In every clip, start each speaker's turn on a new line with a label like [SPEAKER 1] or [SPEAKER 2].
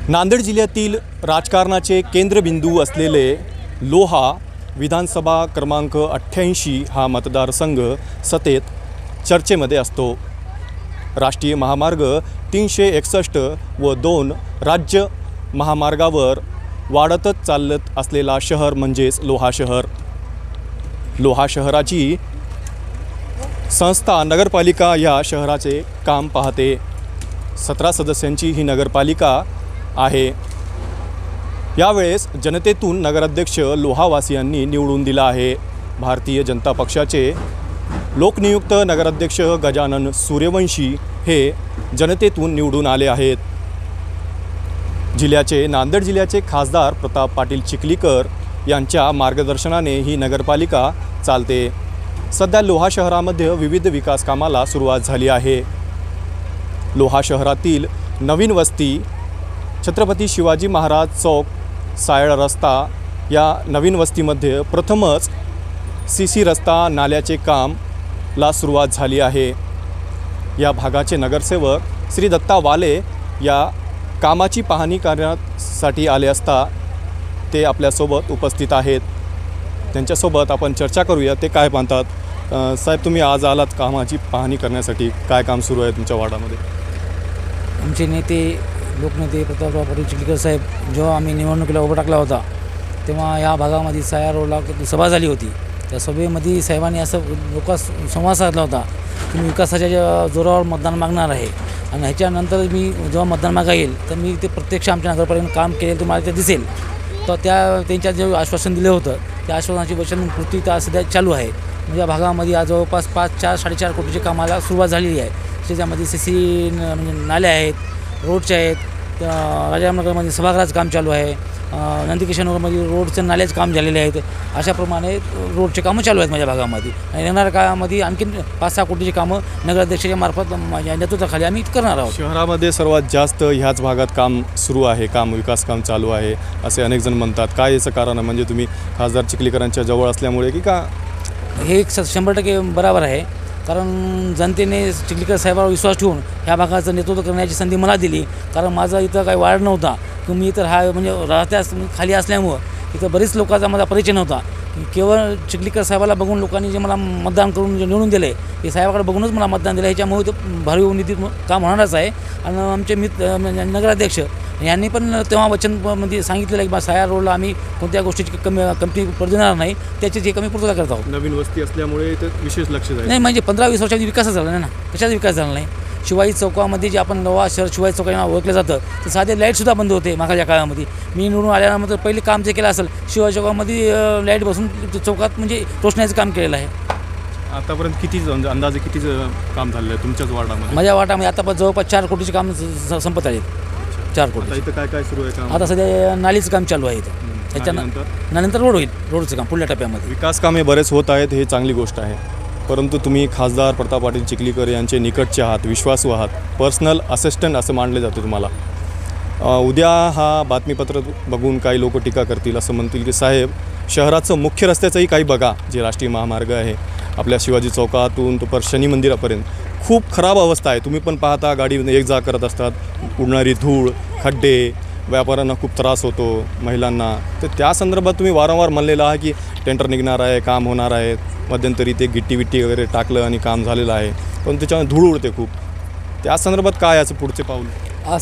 [SPEAKER 1] नांदेड जिल्ह्यातील राजकारणाचे केंद्रबिंदू असलेले लोहा विधानसभा क्रमांक 88 हा मतदारसंघ सतत चर्चेमध्ये असतो। राष्ट्रीय महामार्ग 361 व 2 राज्य महामार्गावर वाढतच चालत असलेला शहर म्हणजेच लोहा शहर। लोहा शहराची संस्था नगरपालिका या शहराचे काम पाहते। 17 सदस्यांची ही नगरपालिका आहे। यावेळेस जनतेतून नगराध्यक्ष लोहावासियांनी निवडून दिला आहे। भारतीय जनता पक्षाचे लोकनियुक्त नगराध्यक्ष गजानन सूर्यवंशी हे जनतेतून निवडून आले आहेत। नांदेड जिल्ह्याचे खासदार प्रताप पाटील चिखलीकर यांच्या मार्गदर्शनाने ही नगरपालिका चालते। सध्या लोहा शहरामध्ये विविध विकास कामाला सुरुवात झाली आहे। लोहा शहरातील नवीन वस्ती, छत्रपती शिवाजी महाराज चौक, सायळ रस्ता या नवीन वस्तीमध्ये प्रथमच सीसी रस्ता नाल्याचे कामला सुरुवात झाली आहे। या भागाचे नगरसेवक श्री दत्ता वाले या कामाची पाहणी करण्यासाठी आले असता ते आपल्यासोबत उपस्थित आहेत। त्यांच्यासोबत आपण चर्चा करूया, ते काय म्हणतात। साहेब, तुम्ही आज आलात कामाची पाहणी करण्यासाठी, काय काम सुरू आहे तुमच्या वार्डामध्ये?
[SPEAKER 2] आमचे नेते लोकनेते प्रतापराव पाटील चिखलीकर साहेब जेव्हा आम्ही निवडणुकीला उभा टाकला होता तेव्हा या भागामध्ये साया रोडला सभा झाली होती। त्या सभेमध्ये साहेबांनी असं लोकांस संवाद साधला होता की मी विकासाच्या जोरावर मतदान मागणार आहे आणि ह्याच्यानंतर मी जेव्हा मतदान मागा येईल तर मी ते प्रत्यक्ष आमच्या नगरपालिकेने काम केले तुम्हाला ते दिसेल। तर त्यांच्या जे आश्वासन दिलं होतं त्या आश्वासनाची वचनपूर्ती त्या सध्या चालू आहे। म्हणजे या भागामध्ये आज जवळपास 4-4.5 कोटीच्या कामाला सुरुवात झालेली आहे। त्याच्यामध्ये सीसी म्हणजे नाले आहेत, रोडचे आहेत, राजारामनगरमध्ये सभागृहाचं काम चालू आहे, नंदकिशनगरमध्ये रोडचं नाल्याचं काम झालेले आहेत। अशाप्रमाणे रोडचे कामं चालू आहेत माझ्या भागामध्ये आणि येणाऱ्या काळामध्ये आणखी 5-6 कोटीची कामं नगराध्यक्षाच्या मार्फत माझ्या नेतृत्वाखाली आम्ही करणार आहोत।
[SPEAKER 1] शहरामध्ये सर्वात जास्त ह्याच भागात काम सुरू आहे, विकास काम चालू आहे असे अनेक जण म्हणतात। काय याचं कारण आहे? म्हणजे तुम्ही खासदार चिखलीकरांच्या जवळ असल्यामुळे की का?
[SPEAKER 2] हे 100% बरोबर आहे, कारण जनतेने चिखलीकर साहेबांवर विश्वास ठेवून ह्या भागाचं नेतृत्व करण्याची संधी मला दिली। कारण माझा इथं काही वाढ नव्हता की मी इतर म्हणजे राहत्यास खाली असल्यामुळं इथं बरीच लोकांचा माझा परिचय नव्हता। केवळ चिखलीकर साहेबाला बघून लोकांनी जे मला मतदान करून जे निवडून दिले ते साहेबाकडे बघूनच मला मतदान दिलं। ह्याच्यामुळे ते भारी निधी काम होणारच आहे। आणि आमचे नगराध्यक्ष यांनी पण तेव्हा वचनमध्ये सांगितलेलं आहे की साया रोडला आम्ही कोणत्या गोष्टीची कमी पडू देणार नाही, त्याची जे कमी पूर्तता करत आहोत।
[SPEAKER 1] नवीन वस्ती असल्यामुळे इथं विशेष लक्ष द्यायचं
[SPEAKER 2] नाही, म्हणजे 15-20 वर्षांची विकास झाला नाही ना, कशाचा विकास झाला नाही। शिवाजी चौकामध्ये जे आपण लोहा शहर शिवाजी चौकाने ओळखलं जातं तर साधे लाईटसुद्धा बंद होते मागच्या काळामध्ये। मी निवडून आल्यानंतर पहिले काम जे केलं असेल शिवाजी चौकामध्ये लाईट बसून चौकात म्हणजे रोषणाचं काम केलेलं आहे।
[SPEAKER 1] आतापर्यंत किती अंदाजे किती काम झालेलं आहे तुमच्याच वार्डामध्ये?
[SPEAKER 2] माझ्या वार्डामध्ये आता जवळपास 4 कोटीचे काम संपत आहेत। 4 कोटी।
[SPEAKER 1] इथं काय काय सुरू आहे काम?
[SPEAKER 2] आता सध्या नालीचं काम चालू आहे इथं। त्याच्यानंतर रोड होईल, रोडचं काम पुढल्या टप्प्यामध्ये।
[SPEAKER 1] विकास कामे बरेच होत आहेत, हे चांगली गोष्ट आहे। परंतु तुम्ही खासदार प्रताप पाटील चिखलीकर यांचे निकटचे आहात, विश्वासू आहात, पर्सनल असिस्टंट असं मानले जाते तुम्हाला। उद्या हा बातमीपत्र बघून काही लोक टीका करतील, असं म्हणतील की साहेब शहराचं मुख्य रस्त्याचंही काही बघा, जे राष्ट्रीय महामार्ग आहे आपल्या शिवाजी चौकातून तो शनी मंदिरापर्यंत खूप खराब अवस्था आहे। तुम्ही पण पाहता गाडी एक जा करत असतात, उडणारी धूळ, खड्डे, व्यापाऱ्यांना खूप त्रास होतो, महिलांना। तर त्या संदर्भात तुम्ही वारंवार म्हणलेलं आहे की टेंडर निघणार आहे, काम होणार आहे। मध्यंतरी ते गिट्टी वगैरे टाकलं आणि काम झालेलं आहे, पण त्याच्यामध्ये धूळ उडते खूप। त्या संदर्भात काय याचं पुढचे पाऊल?
[SPEAKER 2] आज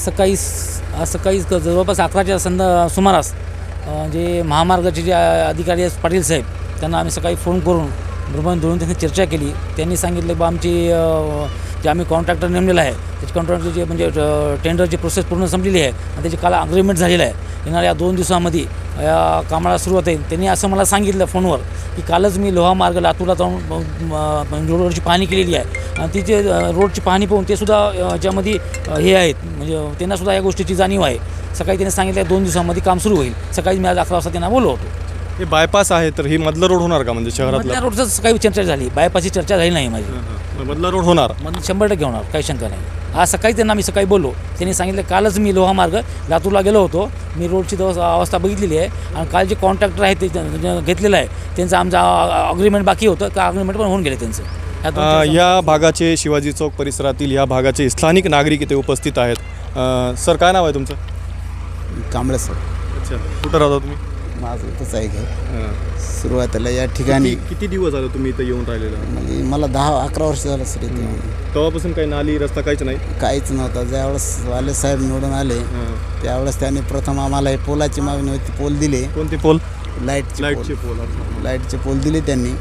[SPEAKER 2] सकाळी जवळपास 11च्या सुमारास जे महामार्गाचे जे अधिकारी आहेत पाटील साहेब, त्यांना आम्ही सकाळी फोन करून धरून त्यांनी चर्चा केली। त्यांनी सांगितलं की आमची जे आम्ही कॉन्ट्रॅक्टर नेमलेला आहे त्याची कॉन्ट्रॅक्टरची जे म्हणजे टेंडरची प्रोसेस पूर्ण संपलेली आहे आणि त्याची काल अग्रीमेंट झालेलं आहे। येणाऱ्या 2 दिवसामध्ये या कामाला सुरुवात आहे। त्यांनी असं मला सांगितलं फोनवर की कालच मी लोहा मार्ग लातूरला जाऊन रोडची पाहणी केलेली आहे आणि तिचे रोडची पाहणी पाहून ते सुद्धा याच्यामध्ये हे आहेत, म्हणजे त्यांनासुद्धा या गोष्टीची जाणीव आहे। सकाळी त्यांनी सांगितलं 2 दिवसामध्ये काम सुरू होईल। सकाळी मी आज 11 वाजता त्यांना बोललो होतो।
[SPEAKER 1] हे बायपास आहे तर हे मधला रोड होणार का? म्हणजे शहरातला
[SPEAKER 2] रोडचं काही चर्चा झाली, बायपासची चर्चा झाली नाही माझी।
[SPEAKER 1] मधला रोड होणार?
[SPEAKER 2] 100% होणार, काही शंका नाही। आज सकाळी त्यांना मी सकाळी बोललो, त्यांनी सांगितलं कालच मी लोहा मार्ग लातूरला गेलो होतो, मी रोडची अवस्था बघितलेली आहे आणि काल जे कॉन्ट्रॅक्टर आहे ते घेतलेलं आहे त्यांचं आमचं अग्रीमेंट बाकी होतं, का अग्रीमेंट पण होऊन गेले त्यांचं।
[SPEAKER 1] या भागाचे शिवाजी चौक परिसरातील या भागाचे स्थानिक नागरिक इथे उपस्थित आहेत। सर, काय नाव आहे तुमचं?
[SPEAKER 3] कांबळे सर.
[SPEAKER 1] अच्छा, कुठं राहता तुम्ही?
[SPEAKER 3] माझं इथंच आहे घर.
[SPEAKER 1] हां.
[SPEAKER 3] सुरुवातीला या ठिकाणी
[SPEAKER 1] किती दिवस झाले तुम्ही इथं येऊन राहिलेला?
[SPEAKER 3] म्हणजे मला 10-11 वर्ष झालं सर इथे.
[SPEAKER 1] तेव्हापासून काही नाली रस्ता काहीच नाही?
[SPEAKER 3] काहीच नव्हतं. ज्यावेळेस वाले साहेब निवडून आले त्यावेळेस त्यांनी प्रथम आम्हाला हे पोलाची मागणी होती, पोल दिले.
[SPEAKER 1] कोणते पोल?
[SPEAKER 3] लाईटचे
[SPEAKER 1] पोल.
[SPEAKER 3] लाईटचे पोल दिले त्यांनी.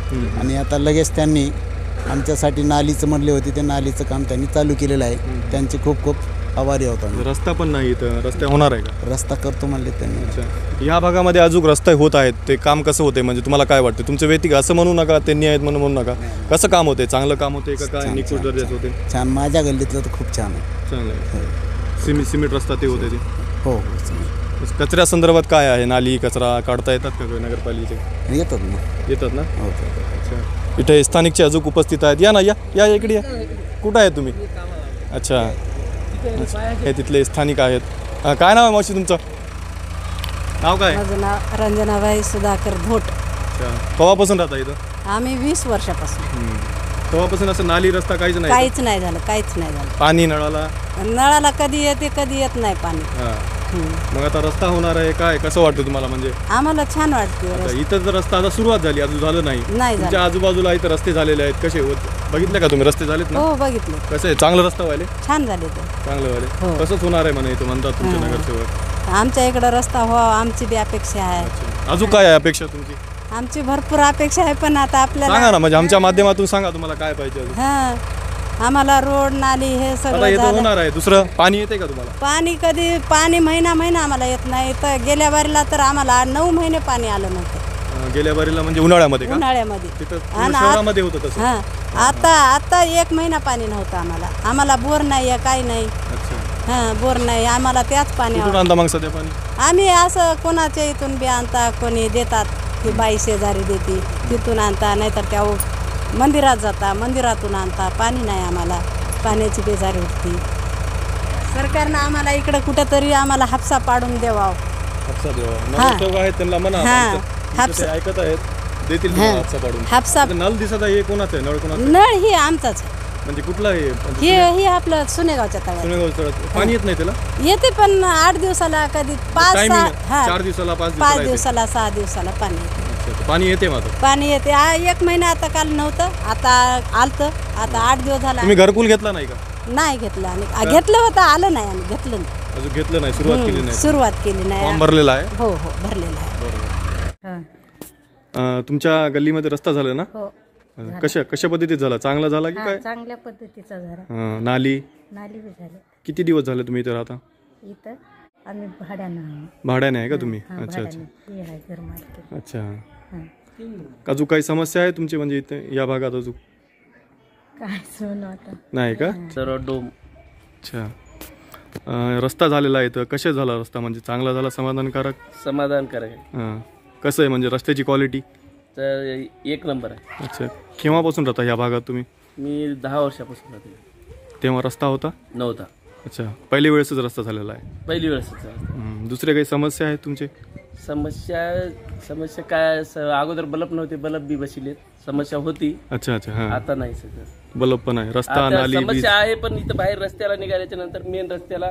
[SPEAKER 3] आणि आता लगेच त्यांनी आमच्यासाठी नालीचं म्हणले होते, ते नालीचं काम त्यांनी चालू केलेलं आहे. त्यांचे खूप खूप आभारी होतो.
[SPEAKER 1] रस्ता पण नाही इथं, रस्ते होणार आहे का?
[SPEAKER 3] रस्ता करतो म्हणले त्यांनी.
[SPEAKER 1] अच्छा, या भागामध्ये अजून रस्ते होत आहेत, ते काम कसं होते म्हणजे तुम्हाला काय वाटतं? तुमचं व्यक्तिगत असं म्हणू नका, त्यांनी आहेत म्हणून म्हणू नका. कसं काम होते? चांगलं काम होते का काय निकृष्ट दर्जाचं होते?
[SPEAKER 3] छान. माझ्या गल्लीतलं तर खूप छान आहे.
[SPEAKER 1] चांगलं आहे. सिमेंट रस्ता ते होते ते.
[SPEAKER 3] हो.
[SPEAKER 1] कचऱ्या संदर्भात काय आहे? नाली कचरा काढता येतात का नगरपालिकेचे?
[SPEAKER 3] येतात ना.
[SPEAKER 1] येतात ना.
[SPEAKER 3] हो.
[SPEAKER 1] अच्छा, इथे स्थानिकचे अजून उपस्थित आहेत. या ना, या इकडे या. कुठं आहे तुम्ही? अच्छा, हे तिथले स्थानिक आहेत. काय नाव आहे मावशी तुमचं? नाव काय?
[SPEAKER 4] माझं नाव रंजनाबाई सुधाकर भोट.
[SPEAKER 1] अच्छा, केव्हापासून राहता इथं?
[SPEAKER 4] आम्ही 20 वर्षापासून.
[SPEAKER 1] तेव्हापासून असं नाली रस्ता काहीच नाही?
[SPEAKER 4] काहीच नाही झालं, काहीच नाही झालं.
[SPEAKER 1] पाणी नळाला?
[SPEAKER 4] नळाला कधी येते कधी येत नाही पाणी.
[SPEAKER 1] हां. मग आता रस्ता होणार आहे, काय कसं वाटतं तुम्हाला? म्हणजे
[SPEAKER 4] आम्हाला छान वाटते.
[SPEAKER 1] आता इथं तर रस्ता आता सुरुवात झाली, अजून झालं नाही.
[SPEAKER 4] नाही झालं.
[SPEAKER 1] तुमच्या आजूबाजूला इथं रस्ते झालेले आहेत, कसे होत बघितले का तुम्ही? रस्ते झालेत ना?
[SPEAKER 4] हो, बघितलं.
[SPEAKER 1] कसं आहे, चांगलं रस्ता व्हायले?
[SPEAKER 4] छान झाले ते.
[SPEAKER 1] चांगलं व्हायले.
[SPEAKER 4] हो.
[SPEAKER 1] कसंच होणार आहे म्हणे इथं म्हणतात तुमचे नगरसेवक.
[SPEAKER 4] आमच्या इकडं रस्ता व्हावा आमची बी अपेक्षा आहे.
[SPEAKER 1] अजून काय आहे अपेक्षा तुमची?
[SPEAKER 4] आमची भरपूर अपेक्षा आहे, पण आता आपल्याला
[SPEAKER 1] सांगा ना, म्हणजे आमच्या माध्यमातून सांगा तुम्हाला काय पाहिजे अजून.
[SPEAKER 4] हां, आम्हाला रोड नाली हे
[SPEAKER 1] आता
[SPEAKER 4] सगळं
[SPEAKER 1] येतं
[SPEAKER 4] झालं.
[SPEAKER 1] होणार आहे. दुसरं पाणी येते का तुम्हाला?
[SPEAKER 4] पाणी महिना आम्हाला येत नाही. तर गेल्या बारीला तर आम्हाला 9 महिने पाणी आलं नव्हतं.
[SPEAKER 1] गेल्या बारीला म्हणजे उन्हाळ्यामध्ये का?
[SPEAKER 4] उन्हाळ्यामध्ये.
[SPEAKER 1] तिथं
[SPEAKER 4] आणि
[SPEAKER 1] शहरामध्ये होतं तसं?
[SPEAKER 4] हां, आता 1 महिना पाणी नव्हतं आम्हाला बोर नाही आहे, काही नाही.
[SPEAKER 1] अच्छा,
[SPEAKER 4] हां, बोर नाही आम्हाला, त्याच पाणी.
[SPEAKER 1] कुठून आणता मग सध्या पाणी?
[SPEAKER 4] आम्ही असं कोणाच्या इथून बी आणता, कोणी देतात, ती बाई शेजारी देते तिथून आणता, नाहीतर त्या मंदिरात जाता, मंदिरातून आणता. पाणी नाही आम्हाला, पाण्याची बेजारी उठते. सरकारनं आम्हाला इकडं कुठंतरी आम्हाला हापसा पाडून द्यावा.
[SPEAKER 1] हापसा देवा. नगरसेवक आहेत त्यांना म्हणा,
[SPEAKER 4] हां,
[SPEAKER 1] हापसा ऐकत आहेत, देतील तुम्हाला हापसा पाडून.
[SPEAKER 4] हापसा.
[SPEAKER 1] आता नळ दिसत आहे, हे कोणाचं आहे? नळ कोणाचं?
[SPEAKER 4] नळ ही आमचाच आहे.
[SPEAKER 1] म्हणजे कुठला आहे?
[SPEAKER 4] हे आपलं सुनेगावच्या तळ्यात
[SPEAKER 1] सुनेगाव. पाणी येत नाही त्याला?
[SPEAKER 4] येते, पण 8 दिवसाला, कधी 5-6,
[SPEAKER 1] 4 दिवसाला 5
[SPEAKER 4] 5 दिवसाला 6 दिवसाला पाणी येते.
[SPEAKER 1] अच्छा, पाणी येते मात्र.
[SPEAKER 4] पाणी येते. 1 महिना आता काल नव्हतं, आता आलतं. आता 8 दिवस झाला.
[SPEAKER 1] तुम्ही घरकुल घेतला नाही का?
[SPEAKER 4] नाही घेतलं. आणि घेतलं होतं, आलं नाही. आणि घेतलं नाही.
[SPEAKER 1] अजून घेतलं नाही, सुरुवात केली नाही.
[SPEAKER 4] सुरुवात केली नाही.
[SPEAKER 1] फॉर्म भरलेला आहे?
[SPEAKER 4] हो, भरलेला आहे.
[SPEAKER 1] तुमच्या गल्लीमध्ये रस्ता झाला ना?
[SPEAKER 4] हो,
[SPEAKER 1] कशा पद्धतीत झाला? चांगला झाला की काय?
[SPEAKER 4] चांगल्या पद्धतीचा झाला.
[SPEAKER 1] नाली
[SPEAKER 4] नाली बी झाली.
[SPEAKER 1] किती दिवस झाले तुम्ही इथे राहता?
[SPEAKER 4] इथं आम्ही भाड्यानं.
[SPEAKER 1] भाड्याने आहे का तुम्ही? अच्छा. अच्छा, अजून काही समस्या आहे तुमची म्हणजे इथे या भागात अजून?
[SPEAKER 4] काय सोनं आता
[SPEAKER 1] नाही का?
[SPEAKER 5] सर्व डोम.
[SPEAKER 1] अच्छा, रस्ता झालेला आहे इथं. कसे झाला रस्ता? म्हणजे चांगला झाला, समाधानकारक?
[SPEAKER 5] समाधानकारक आहे.
[SPEAKER 1] हां, कसं आहे म्हणजे रस्त्याची क्वालिटी?
[SPEAKER 5] तर 1 नंबर आहे.
[SPEAKER 1] अच्छा, केव्हापासून राहता या भागात तुम्ही?
[SPEAKER 5] मी 10 वर्षापासून राहते.
[SPEAKER 1] तेव्हा रस्ता होता?
[SPEAKER 5] नव्हता.
[SPEAKER 1] अच्छा, पहिल्या वेळेसच रस्ता झालेला आहे.
[SPEAKER 5] पहिली वेळेस.
[SPEAKER 1] दुसरे काही समस्या आहेत तुमचे?
[SPEAKER 5] समस्या काय, अगोदर बल्ब नव्हते, बल्ब बी बसले. समस्या होती.
[SPEAKER 1] अच्छा. हां,
[SPEAKER 5] आता नाही सगळं.
[SPEAKER 1] बल्ब पण आहे, रस्ता,
[SPEAKER 5] आता
[SPEAKER 1] नाली, वीज.
[SPEAKER 5] समस्या आहे, पण इथं बाहेर रस्त्याला निघाल्याच्या नंतर मेन रस्त्याला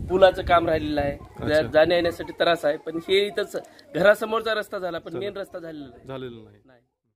[SPEAKER 5] पुलाचं काम राहिलेलं आहे. जाण्या येण्यासाठी त्रास आहे. पण हे इथं घरासमोरचा रस्ता झाला, पण मेन रस्ता झालेला
[SPEAKER 1] झालेलं नाही.
[SPEAKER 5] नाही.